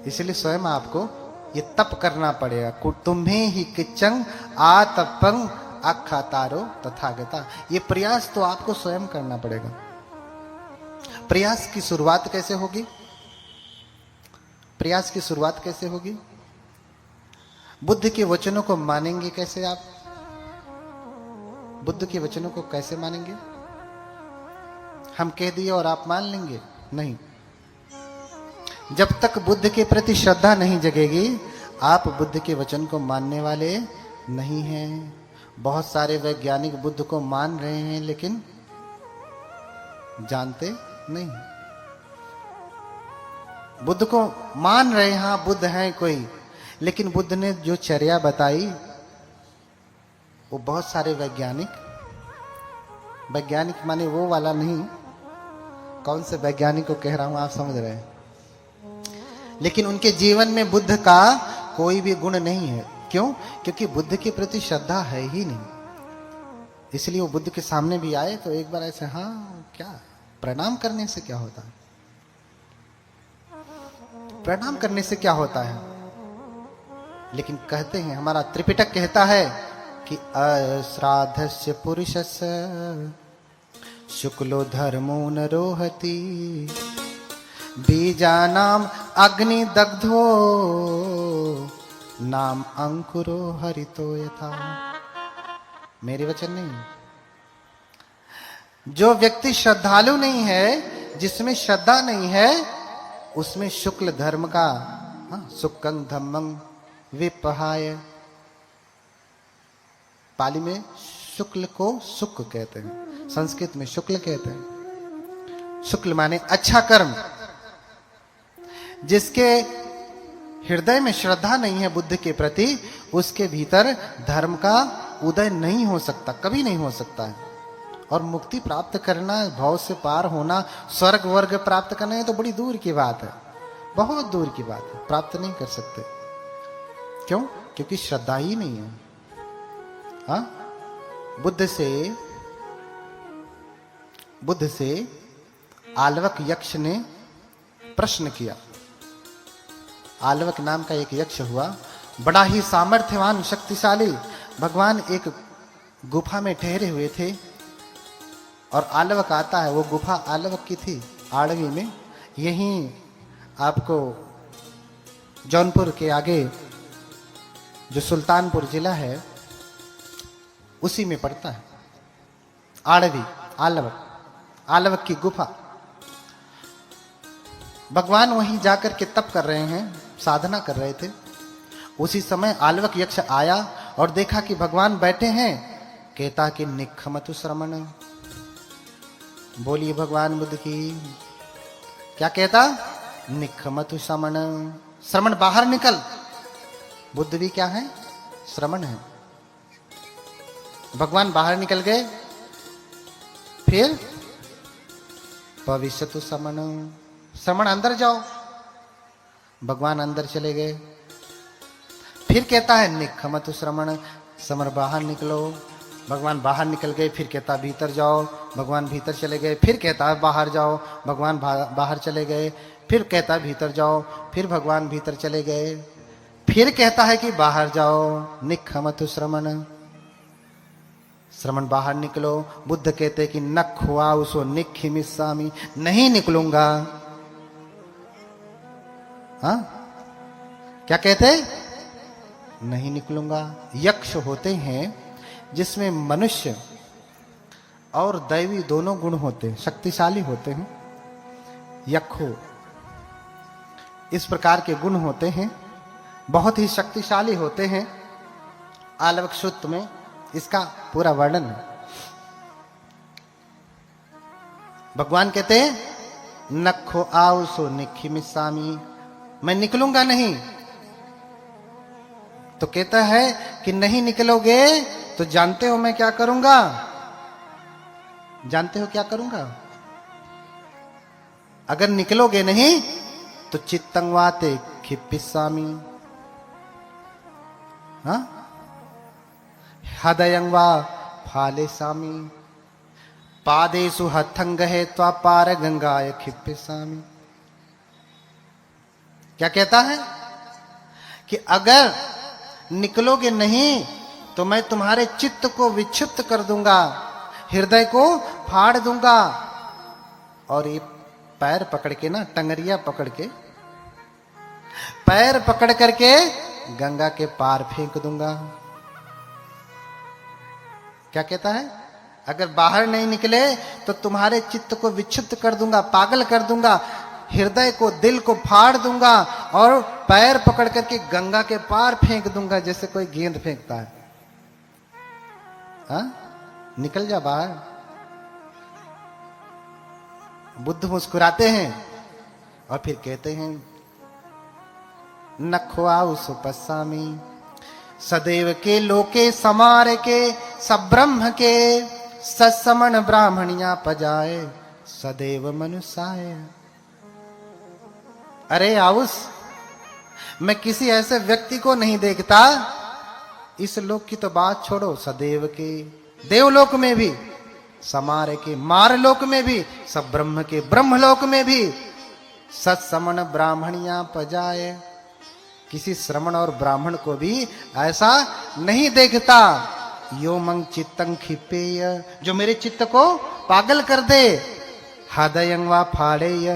इसलिए स्वयं आपको ये तप करना पड़ेगा। तुम्हें ही किचंग आतपंग अखा तारो तथागता। ये प्रयास तो आपको स्वयं करना पड़ेगा। प्रयास की शुरुआत कैसे होगी? प्रयास की शुरुआत कैसे होगी? बुद्ध के वचनों को मानेंगे कैसे आप? बुद्ध के वचनों को कैसे मानेंगे? हम कह दिए और आप मान लेंगे? नहीं। जब तक बुद्ध के प्रति श्रद्धा नहीं जगेगी, आप बुद्ध के वचन को मानने वाले नहीं हैं। बहुत सारे वैज्ञानिक बुद्ध को मान रहे हैं, लेकिन जानते नहीं। बुद्ध को मान रहे हैं, हाँ बुद्ध हैं कोई, लेकिन बुद्ध ने जो चर्या बताई वो बहुत सारे वैज्ञानिक माने वो वाला नहीं, कौन से वैज्ञानिक को कह रहा हूं आप समझ रहे हैं, लेकिन उनके जीवन में बुद्ध का कोई भी गुण नहीं है। क्यों? क्योंकि बुद्ध के प्रति श्रद्धा है ही नहीं। इसलिए वो बुद्ध के सामने भी आए तो एक बार ऐसे, हाँ क्या प्रणाम करने से क्या होता है? प्रणाम करने से क्या होता है? लेकिन कहते हैं, हमारा त्रिपिटक कहता है कि अश्राद्धस्य पुरुषस्य शुक्लो धर्मो न रोहति बीजानाम अग्नि दग्धो नाम अंकुरो हरितो यथा। मेरे वचन नहीं। जो व्यक्ति श्रद्धालु नहीं है, जिसमें श्रद्धा नहीं है, उसमें शुक्ल धर्म का सुक्कं धम्मं विपहाय, पाली में शुक्ल को सुक कहते हैं, संस्कृत में शुक्ल कहते हैं। शुक्ल माने अच्छा कर्म। जिसके हृदय में श्रद्धा नहीं है बुद्ध के प्रति, उसके भीतर धर्म का उदय नहीं हो सकता, कभी नहीं हो सकता है। और मुक्ति प्राप्त करना, भव से पार होना, स्वर्ग वर्ग प्राप्त करना, ये तो बड़ी दूर की बात है, बहुत दूर की बात है, प्राप्त नहीं कर सकते। क्यों? क्योंकि श्रद्धा ही नहीं है। हाँ, बुद्ध से आलवक यक्ष ने प्रश्न किया। आलवक नाम का एक यक्ष हुआ, बड़ा ही सामर्थ्यवान शक्तिशाली। भगवान एक गुफा में ठहरे हुए थे और आलवक आता है। वो गुफा आलवक की थी, आड़वी में। यहीं आपको जौनपुर के आगे जो सुल्तानपुर जिला है उसी में पड़ता है आड़वी, आलवक की गुफा। भगवान वहीं जाकर के तप कर रहे हैं, साधना कर रहे थे। उसी समय आलवक यक्ष आया और देखा कि भगवान बैठे हैं। कहता कि निखमतु श्रमण। बोलिए भगवान बुद्ध की। क्या कहता? निखमतु श्रमण। श्रमण बाहर निकल। बुद्ध भी क्या है? श्रमण है। भगवान बाहर निकल गए। फिर भविष्यतु श्रमण। श्रमण अंदर जाओ। भगवान अंदर चले गए। फिर कहता है निखमतु श्रमण। श्रमण बाहर निकलो। भगवान बाहर निकल गए। फिर कहता भीतर जाओ। भगवान भीतर चले गए। फिर कहता है बाहर जाओ। भगवान बाहर चले गए। फिर कहता है भीतर जाओ। फिर भगवान भीतर चले गए। फिर कहता है कि बाहर जाओ। निखमतु श्रमण। श्रमण बाहर निकलो। बुद्ध कहते कि न खुआ उसो निखिमिस्सामी। नहीं निकलूंगा। हाँ, क्या कहते? नहीं निकलूंगा। यक्ष होते हैं जिसमें मनुष्य और दैवी दोनों गुण होते हैं, शक्तिशाली होते हैं। यक्षो इस प्रकार के गुण होते हैं, बहुत ही शक्तिशाली होते हैं। आलवक सूत्र में इसका पूरा वर्णन है। भगवान कहते हैं नखो आओ सो निखिमिस्सामी। मैं निकलूंगा नहीं। तो कहता है कि नहीं निकलोगे तो जानते हो मैं क्या करूंगा? जानते हो क्या करूंगा? अगर निकलोगे नहीं तो चित्तंगवाते खिप्पिस्सामी। हाँ, हदयंगवा फाले सामी। पादेषु हथंग है त्वा पार गंगाय खिप्पिस्सामी। क्या कहता है कि अगर निकलोगे नहीं तो मैं तुम्हारे चित्त को विक्षिप्त कर दूंगा, हृदय को फाड़ दूंगा, और ये पैर पकड़ के ना, टंगरिया पकड़ के, पैर पकड़ करके गंगा के पार फेंक दूंगा। क्या कहता है? अगर बाहर नहीं निकले तो तुम्हारे चित्त को विक्षिप्त कर दूंगा, पागल कर दूंगा, हृदय को, दिल को फाड़ दूंगा, और पैर पकड़ करके गंगा के पार फेंक दूंगा, जैसे कोई गेंद फेंकता है। हाँ? निकल जा बाहर। बुद्ध मुस्कुराते हैं और फिर कहते हैं, नखवाउ सुपस्सामी सदैव के लोके समार के सब्रह्म के सत्समण ब्राह्मणिया पजाए सदैव मनुष्याय। अरे आउस, मैं किसी ऐसे व्यक्ति को नहीं देखता, इस लोक की तो बात छोड़ो, सदैव के देवलोक में भी, समार के मारलोक में भी, सब ब्रह्म के ब्रह्मलोक में भी, सत्समण ब्राह्मणिया पजाए, किसी श्रमण और ब्राह्मण को भी ऐसा नहीं देखता। यो मंग चित्तं खिपेय, जो मेरे चित्त को पागल कर दे, हृदयं वा फाड़ेय,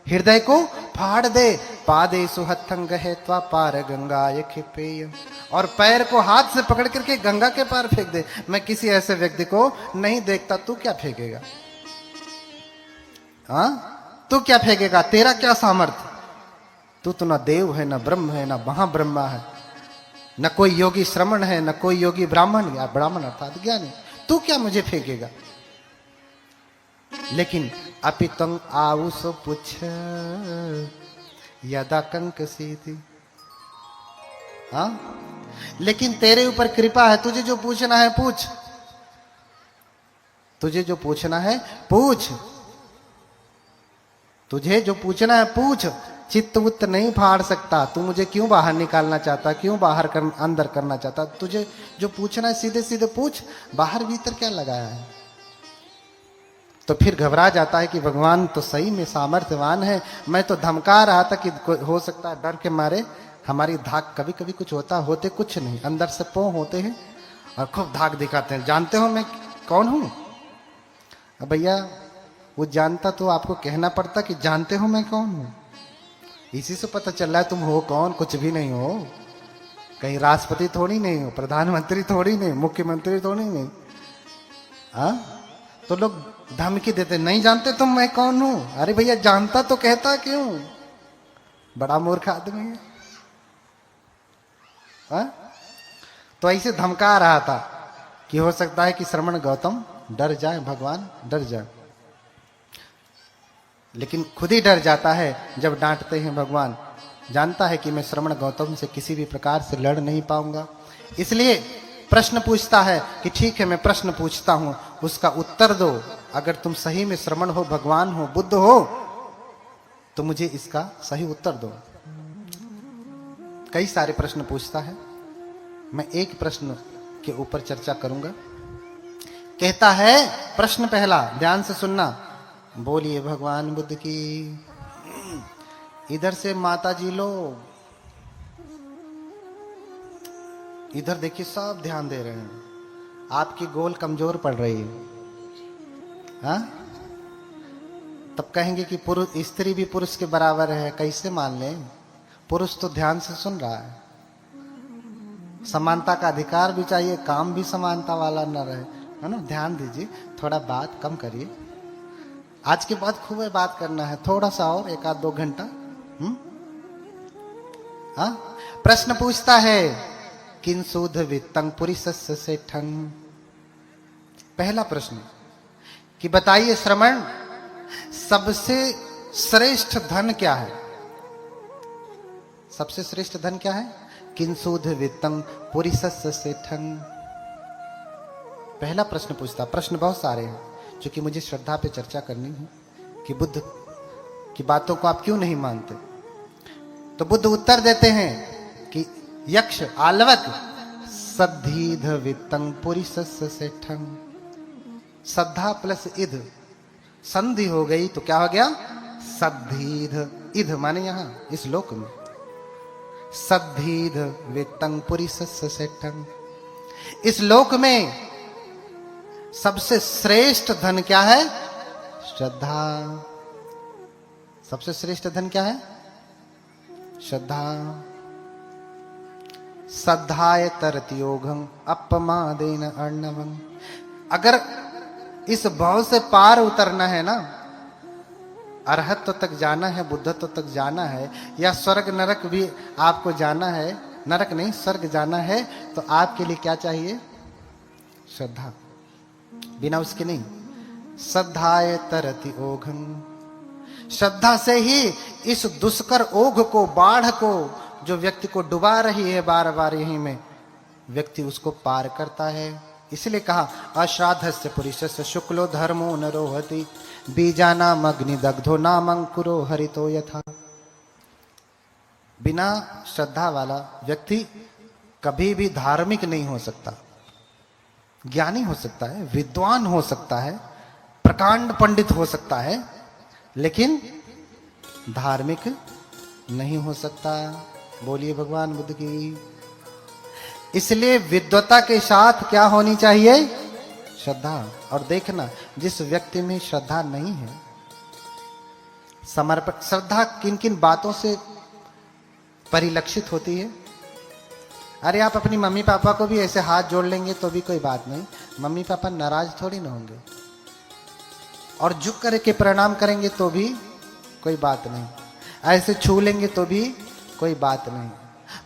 हृदय को फाड़ दे, पादेषु हत्थं गहेत्वा पार गंगाय खिपेय, और पैर को हाथ से पकड़ करके गंगा के पार फेंक दे। मैं किसी ऐसे व्यक्ति को नहीं देखता। तू क्या फेंकेगा? हाँ, तू क्या फेंकेगा? तेरा क्या सामर्थ्य? तू तो ना देव है, ना ब्रह्म है, ना महाब्रह्मा है, न कोई योगी श्रमण है, न कोई योगी ब्राह्मण, या ब्राह्मण अर्थात ज्ञानी। तू क्या मुझे फेंकेगा? लेकिन अपितंग आउस पुछ यदा कंक सीधी। हाँ, लेकिन तेरे ऊपर कृपा है, तुझे जो पूछना है पूछ, तुझे जो पूछना है पूछ, तुझे जो पूछना है पूछ। चित्त उत नहीं फाड़ सकता। तू मुझे क्यों बाहर निकालना चाहता, क्यों बाहर अंदर करना चाहता? तुझे जो पूछना है सीधे सीधे पूछ, बाहर भीतर क्या लगाया है? तो फिर घबरा जाता है कि भगवान तो सही में सामर्थ्यवान है। मैं तो धमका रहा था कि हो सकता है डर के मारे हमारी धाक, कभी कभी कुछ होता, होते कुछ नहीं, अंदर से पों होते हैं और खूब धाक दिखाते हैं। जानते हो मैं कौन हूं? भैया वो जानता तो आपको कहना पड़ता कि जानते हो मैं कौन हूं। इसी से पता चल रहा है तुम हो कौन। कुछ भी नहीं हो, कहीं राष्ट्रपति थोड़ी नहीं हो, प्रधानमंत्री थोड़ी नहीं, मुख्यमंत्री थोड़ी नहीं। हाँ, तो लोग धमकी देते, नहीं जानते तुम मैं कौन हूं। अरे भैया जानता तो कहता क्यों? बड़ा मूर्ख आदमी है। हाँ? तो ऐसे धमका रहा था कि हो सकता है कि श्रमण गौतम डर जाए, भगवान डर जाए, लेकिन खुद ही डर जाता है जब डांटते हैं भगवान। जानता है कि मैं श्रमण गौतम से किसी भी प्रकार से लड़ नहीं पाऊंगा, इसलिए प्रश्न पूछता है कि ठीक है मैं प्रश्न पूछता हूं, उसका उत्तर दो। अगर तुम सही में श्रमण हो, भगवान हो, बुद्ध हो, तो मुझे इसका सही उत्तर दो। कई सारे प्रश्न पूछता है, मैं एक प्रश्न के ऊपर चर्चा करूंगा। कहता है प्रश्न पहला, ध्यान से सुनना, बोलिए भगवान बुद्ध की। इधर से माता जी लोग, इधर देखिए सब ध्यान दे रहे हैं, आपकी गोल कमजोर पड़ रही है। हाँ, तब कहेंगे कि पुरुष, स्त्री भी पुरुष के बराबर है, कैसे मान लें? पुरुष तो ध्यान से सुन रहा है। समानता का अधिकार भी चाहिए, काम भी समानता वाला न रहे, है ना? ध्यान दीजिए, थोड़ा बात कम करिए। आज के बाद खूब बात करना है, थोड़ा सा और 1-2 घंटा। हाँ, प्रश्न पूछता है, किंसुध वित्तं पुरिसस्य सेठं। पहला प्रश्न कि बताइए श्रमण, सबसे श्रेष्ठ धन क्या है? सबसे श्रेष्ठ धन क्या है? किंसुध वित्तं पुरिसस्य सेठं। पहला प्रश्न पूछता। प्रश्न बहुत सारे हैं, क्योंकि मुझे श्रद्धा पे चर्चा करनी है कि बुद्ध की बातों को आप क्यों नहीं मानते। तो बुद्ध उत्तर देते हैं कि यक्ष आलवक सद्धीध वित्तं पुरिसस्य सेठं। श्रद्धा प्लस इध संधि हो गई तो क्या हो गया? सद्धीध। इध माने यहां इस लोक में, सद्धीध वेत्तंग पुरी सेठंग, इस लोक में सबसे श्रेष्ठ धन क्या है? श्रद्धा। सबसे श्रेष्ठ धन क्या है? श्रद्धा। श्रद्धाय तरति योगं अपमादेन अर्णवं। अगर इस भाव से पार उतरना है ना, अरहत्व तक जाना है, बुद्धत्व तक जाना है, या स्वर्ग नरक भी आपको जाना है, नरक नहीं स्वर्ग जाना है, तो आपके लिए क्या चाहिए? श्रद्धा। बिना उसके नहीं। श्रद्धाय तरति ओघं, श्रद्धा से ही इस दुष्कर ओघ को, बाढ़ को, जो व्यक्ति को डुबा रही है बार बार यहीं में, व्यक्ति उसको पार करता है। इसलिए कहा अश्राद्धस्य पुरुषस्य शुक्लो धर्मो न रोहति बीजानाम अग्निदग्धो नामंकुरो हरितो यथा। बिना श्रद्धा वाला व्यक्ति कभी भी धार्मिक नहीं हो सकता। ज्ञानी हो सकता है, विद्वान हो सकता है, प्रकांड पंडित हो सकता है, लेकिन धार्मिक नहीं हो सकता। बोलिए भगवान बुद्ध की। इसलिए विद्वता के साथ क्या होनी चाहिए? श्रद्धा। और देखना, जिस व्यक्ति में श्रद्धा नहीं है, समर्पण। श्रद्धा किन किन बातों से परिलक्षित होती है? अरे आप अपनी मम्मी पापा को भी ऐसे हाथ जोड़ लेंगे तो भी कोई बात नहीं, मम्मी पापा नाराज थोड़ी ना होंगे। और झुक करके प्रणाम करेंगे तो भी कोई बात नहीं, ऐसे छू लेंगे तो भी कोई बात नहीं,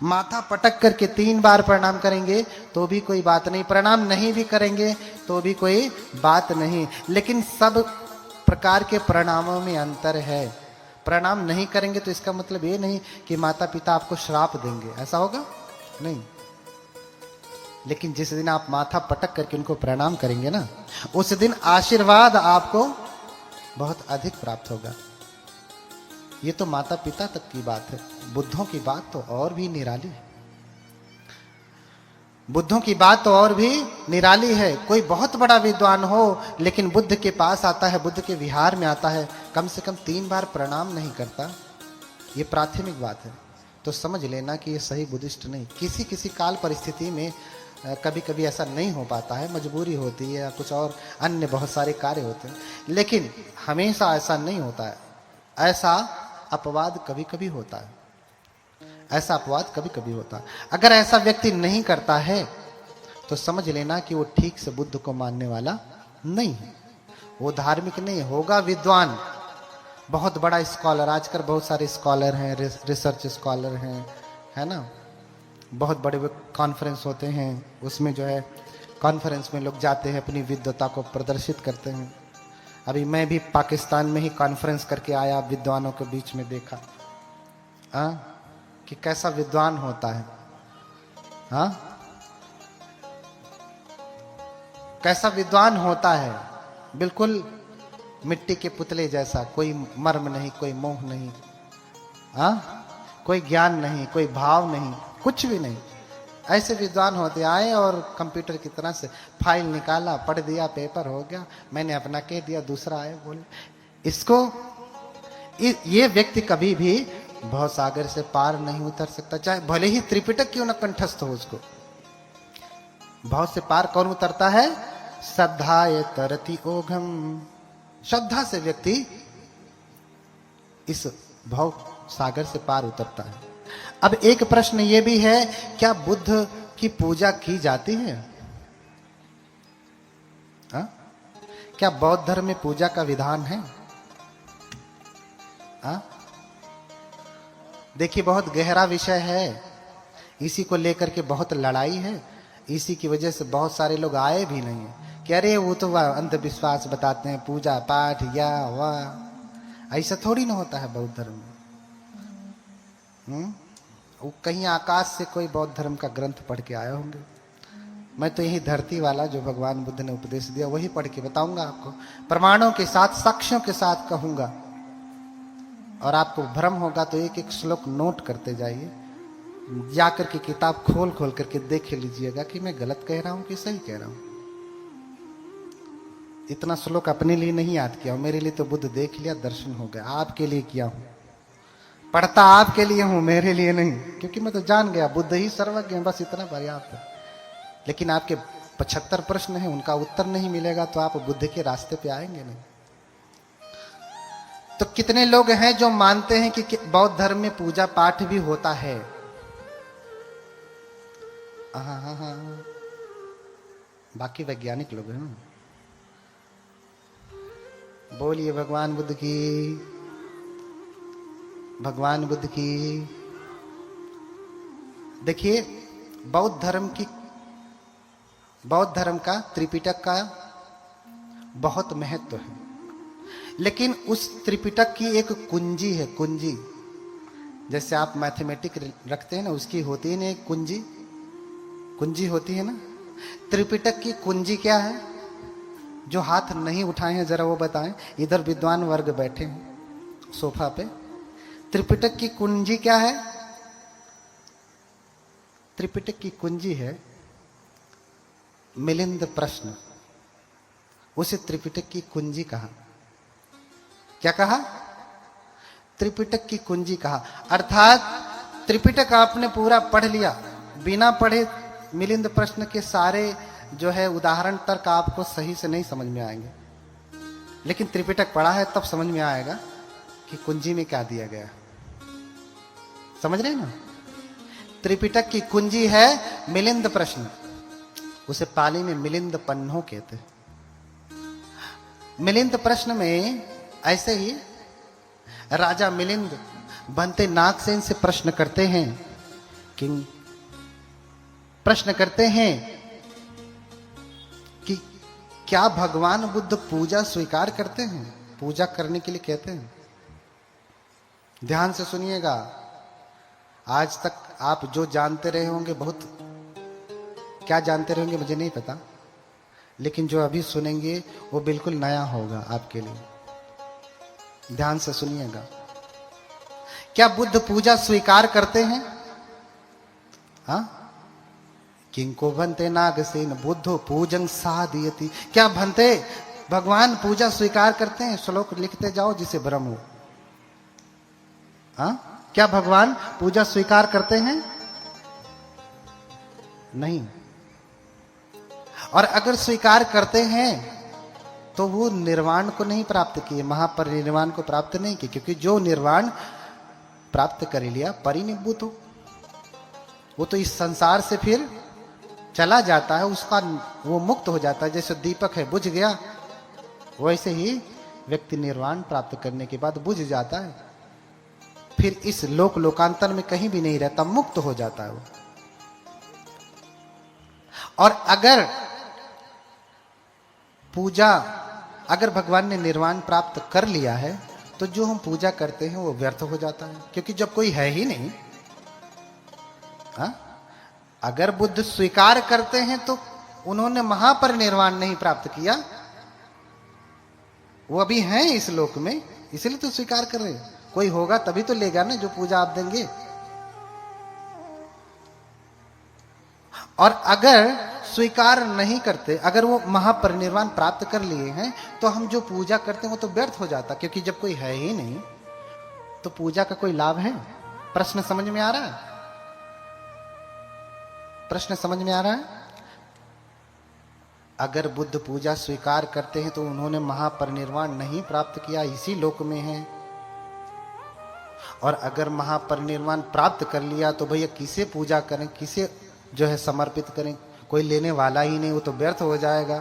माथा पटक करके 3 बार प्रणाम करेंगे तो भी कोई बात नहीं, प्रणाम नहीं भी करेंगे तो भी कोई बात नहीं। लेकिन सब प्रकार के प्रणामों में अंतर है। प्रणाम नहीं करेंगे तो इसका मतलब ये नहीं कि माता पिता आपको श्राप देंगे, ऐसा होगा नहीं। लेकिन जिस दिन आप माथा पटक करके उनको प्रणाम करेंगे ना, उस दिन आशीर्वाद आपको बहुत अधिक प्राप्त होगा। ये तो माता पिता तक की बात है, बुद्धों की बात तो और भी निराली है। बुद्धों की बात तो और भी निराली है। कोई बहुत बड़ा विद्वान हो लेकिन बुद्ध के पास आता है, बुद्ध के विहार में आता है, कम से कम 3 बार प्रणाम नहीं करता, ये प्राथमिक बात है, तो समझ लेना कि ये सही बुद्धिस्ट नहीं। किसी किसी काल परिस्थिति में कभी कभी ऐसा नहीं हो पाता है, मजबूरी होती है या कुछ और अन्य बहुत सारे कार्य होते हैं, लेकिन हमेशा ऐसा नहीं होता है। ऐसा अपवाद कभी कभी होता है, ऐसा अपवाद कभी कभी होता है। अगर ऐसा व्यक्ति नहीं करता है तो समझ लेना कि वो ठीक से बुद्ध को मानने वाला नहीं है, वो धार्मिक नहीं होगा, विद्वान, बहुत बड़ा स्कॉलर। आजकल बहुत सारे स्कॉलर हैं, रिसर्च स्कॉलर हैं, है ना। बहुत बड़े कॉन्फ्रेंस होते हैं, उसमें जो है कॉन्फ्रेंस में लोग जाते हैं, अपनी विद्वता को प्रदर्शित करते हैं। अभी मैं भी पाकिस्तान में ही कॉन्फ्रेंस करके आया, विद्वानों के बीच में देखा कि कैसा विद्वान होता है, कैसा विद्वान होता है। बिल्कुल मिट्टी के पुतले जैसा, कोई मर्म नहीं, कोई मोह नहीं, कोई ज्ञान नहीं, कोई भाव नहीं, कुछ भी नहीं। ऐसे विद्वान होते आए और कंप्यूटर की तरह से फाइल निकाला, पढ़ दिया, पेपर हो गया, मैंने अपना कह दिया, दूसरा आए बोले। इसको ये व्यक्ति कभी भी भवसागर से पार नहीं उतर सकता, चाहे भले ही त्रिपिटक क्यों न कंठस्थ हो। उसको भाव से पार कौन उतरता है? श्रद्धाय तरति ओघम। श्रद्धा से व्यक्ति इस भव सागर से पार उतरता है। अब एक प्रश्न ये भी है, क्या बुद्ध की पूजा की जाती है? क्या बौद्ध धर्म में पूजा का विधान है? देखिए, बहुत गहरा विषय है, इसी को लेकर के बहुत लड़ाई है। इसी की वजह से बहुत सारे लोग आए भी नहीं है कि अरे वो तो अंधविश्वास बताते हैं, पूजा पाठ या वाह। ऐसा थोड़ी ना होता है बौद्ध धर्म में। वो कहीं आकाश से कोई बौद्ध धर्म का ग्रंथ पढ़ के आए होंगे। मैं तो यही धरती वाला जो भगवान बुद्ध ने उपदेश दिया वही पढ़ के बताऊंगा आपको, प्रमाणों के साथ, साक्ष्यों के साथ कहूंगा। और आपको भ्रम होगा तो एक एक श्लोक नोट करते जाइए, जाकर के किताब खोल खोल करके देख लीजिएगा कि मैं गलत कह रहा हूं कि सही कह रहा हूं। इतना श्लोक अपने लिए नहीं याद किया, मेरे लिए तो बुद्ध देख लिया, दर्शन हो गया, आपके लिए किया हूं। पढ़ता आपके लिए हूं, मेरे लिए नहीं, क्योंकि मैं तो जान गया बुद्ध ही सर्वज्ञ है, बस इतना पर्याप्त है। लेकिन आपके 75 प्रश्न हैं, उनका उत्तर नहीं मिलेगा तो आप बुद्ध के रास्ते पे आएंगे नहीं। तो कितने लोग हैं जो मानते हैं कि बौद्ध धर्म में पूजा पाठ भी होता है? हाँ, बाकी वैज्ञानिक लोग हैं। बोलिए भगवान बुद्ध की, भगवान बुद्ध की। देखिए, बौद्ध धर्म का, त्रिपिटक का बहुत महत्व है, लेकिन उस त्रिपिटक की एक कुंजी है, कुंजी। जैसे आप मैथमेटिक रखते हैं ना, उसकी होती है ना एक कुंजी, कुंजी होती है ना। त्रिपिटक की कुंजी क्या है? जो हाथ नहीं उठाए हैं जरा वो बताएं। इधर विद्वान वर्ग बैठे हैं सोफा पे। त्रिपिटक की कुंजी क्या है? त्रिपिटक की कुंजी है मिलिंद प्रश्न। उसे त्रिपिटक की कुंजी कहा। क्या कहा? त्रिपिटक की कुंजी कहा। अर्थात त्रिपिटक आपने पूरा पढ़ लिया, बिना पढ़े मिलिंद प्रश्न के सारे जो है उदाहरण तर्क आपको सही से नहीं समझ में आएंगे। लेकिन त्रिपिटक पढ़ा है तब समझ में आएगा कि कुंजी में क्या दिया गया। समझ रहे हैं ना? त्रिपिटक की कुंजी है मिलिंद प्रश्न। उसे पाली में मिलिंद पन्नो कहते हैं। मिलिंद प्रश्न में ऐसे ही राजा मिलिंद बनते नागसेन से प्रश्न करते हैं कि क्या भगवान बुद्ध पूजा स्वीकार करते हैं? पूजा करने के लिए कहते हैं। ध्यान से सुनिएगा। आज तक आप जो जानते रहे होंगे, बहुत क्या जानते रहेंगे मुझे नहीं पता, लेकिन जो अभी सुनेंगे वो बिल्कुल नया होगा आपके लिए। ध्यान से सुनिएगा। क्या बुद्ध पूजा स्वीकार करते हैं? हाँ, किंको भंते नागसेन बुद्धो पूजन साधयति। क्या भंते भगवान पूजा स्वीकार करते हैं? श्लोक लिखते जाओ जिसे भ्रम हो। हाँ, क्या भगवान पूजा स्वीकार करते हैं? नहीं। और अगर स्वीकार करते हैं तो वो निर्वाण को नहीं प्राप्त किए, महापरिनिर्वाण को प्राप्त नहीं किए, क्योंकि जो निर्वाण प्राप्त कर लिया परिनिब्बुत हो, वो तो इस संसार से फिर चला जाता है, उसका वो मुक्त हो जाता है। जैसे दीपक है, बुझ गया, वैसे ही व्यक्ति निर्वाण प्राप्त करने के बाद बुझ जाता है, फिर इस लोकांतर में कहीं भी नहीं रहता, मुक्त हो जाता है वो। और अगर भगवान ने निर्वाण प्राप्त कर लिया है तो जो हम पूजा करते हैं वो व्यर्थ हो जाता है, क्योंकि जब कोई है ही नहीं। हाँ? अगर बुद्ध स्वीकार करते हैं तो उन्होंने महापरिनिर्वाण नहीं प्राप्त किया, वो अभी हैं इस लोक में, इसलिए तो स्वीकार कर रहे हैं। कोई होगा तभी तो लेगा ना जो पूजा आप देंगे। और अगर स्वीकार नहीं करते, अगर वो महापरिनिर्वाण प्राप्त कर लिए हैं, तो हम जो पूजा करते हैं वो तो व्यर्थ हो जाता, क्योंकि जब कोई है ही नहीं तो पूजा का कोई लाभ है? प्रश्न समझ में आ रहा है? प्रश्न समझ में आ रहा है? अगर बुद्ध पूजा स्वीकार करते हैं तो उन्होंने महापरिनिर्वाण नहीं प्राप्त किया, इसी लोक में है। और अगर महापरिनिर्वाण प्राप्त कर लिया तो भैया किसे पूजा करें, किसे जो है समर्पित करें? कोई लेने वाला ही नहीं, वो तो व्यर्थ हो जाएगा।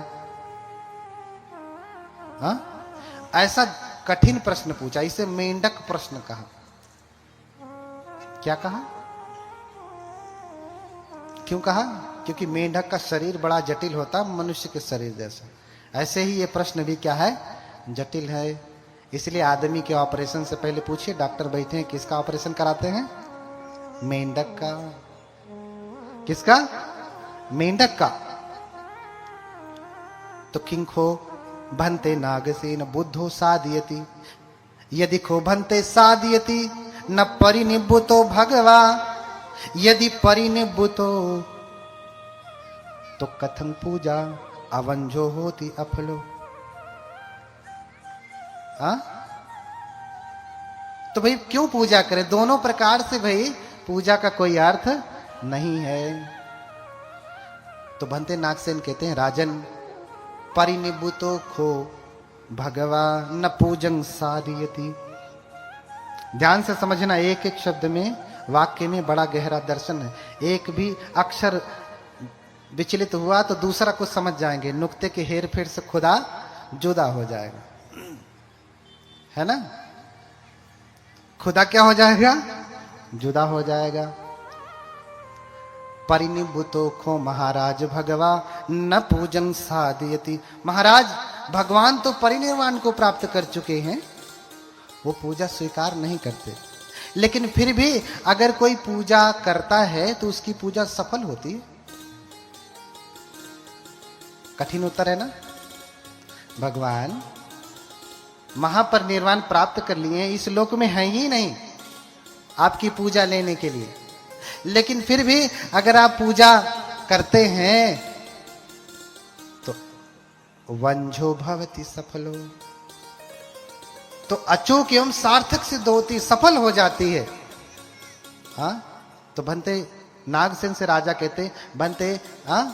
हाँ? ऐसा कठिन प्रश्न पूछा, इसे मेंढक प्रश्न कहा। क्या कहा? क्यों कहा? क्योंकि मेंढक का शरीर बड़ा जटिल होता, मनुष्य के शरीर जैसा। ऐसे ही ये प्रश्न भी क्या है? जटिल है। इसलिए आदमी के ऑपरेशन से पहले पूछिए, डॉक्टर बैठे हैं, किसका ऑपरेशन कराते हैं? मेंढक का। किसका? मेंढक का। तो किंखो भंते नागसेन बुद्धो साधयति, यदि खो भंते साधयति न परिनिब्बुतो भगवा, यदि परिनिब्बुतो तो कथं पूजा अवंजो होती अफलो। तो भाई क्यों पूजा करें? दोनों प्रकार से भाई पूजा का कोई अर्थ नहीं है। तो भंते नागसेन कहते हैं, राजन परिनिभूतो खो भगवान न पूजन साधयति। ध्यान से समझना, एक एक शब्द में, वाक्य में बड़ा गहरा दर्शन है। एक भी अक्षर विचलित हुआ तो दूसरा कुछ समझ जाएंगे, नुक्ते के हेर फेर से खुदा जुदा हो जाएगा, है ना? खुदा क्या हो जाएगा? जुदा हो जाएगा। परिनिभूतो खो महाराज भगवा न पूजन साधयति। महाराज भगवान तो परिनिर्वाण को प्राप्त कर चुके हैं, वो पूजा स्वीकार नहीं करते। लेकिन फिर भी अगर कोई पूजा करता है तो उसकी पूजा सफल होती है। कठिन उत्तर है ना? भगवान महापरिनिर्वाण प्राप्त कर लिए, इस लोक में है ही नहीं आपकी पूजा लेने के लिए, लेकिन फिर भी अगर आप पूजा करते हैं तो वंझो भवति सफलो, तो अचूक एवं सार्थक सिद्ध होती, सफल हो जाती है। हाँ, तो भंते नागसेन से राजा कहते, भंते हाँ,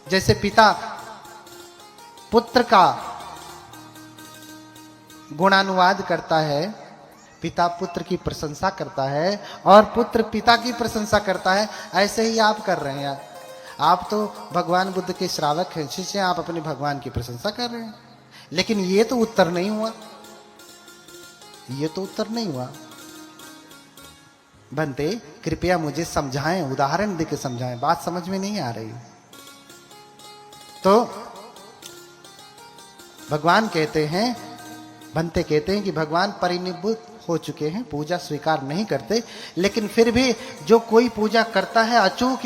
जैसे पिता पुत्र का गुणानुवाद करता है, पिता पुत्र की प्रशंसा करता है और पुत्र पिता की प्रशंसा करता है, ऐसे ही आप कर रहे हैं। आप तो भगवान बुद्ध के श्रावक हैं, शिष्य, आप अपने भगवान की प्रशंसा कर रहे हैं। लेकिन ये तो उत्तर नहीं हुआ, ये तो उत्तर नहीं हुआ। बनते कृपया मुझे समझाएं, उदाहरण देकर समझाएं, बात समझ में नहीं आ रही। तो भगवान कहते हैं, बनते कहते हैं कि भगवान परिनिभूत हो चुके हैं, पूजा स्वीकार नहीं करते, लेकिन फिर भी जो कोई पूजा करता है अचूक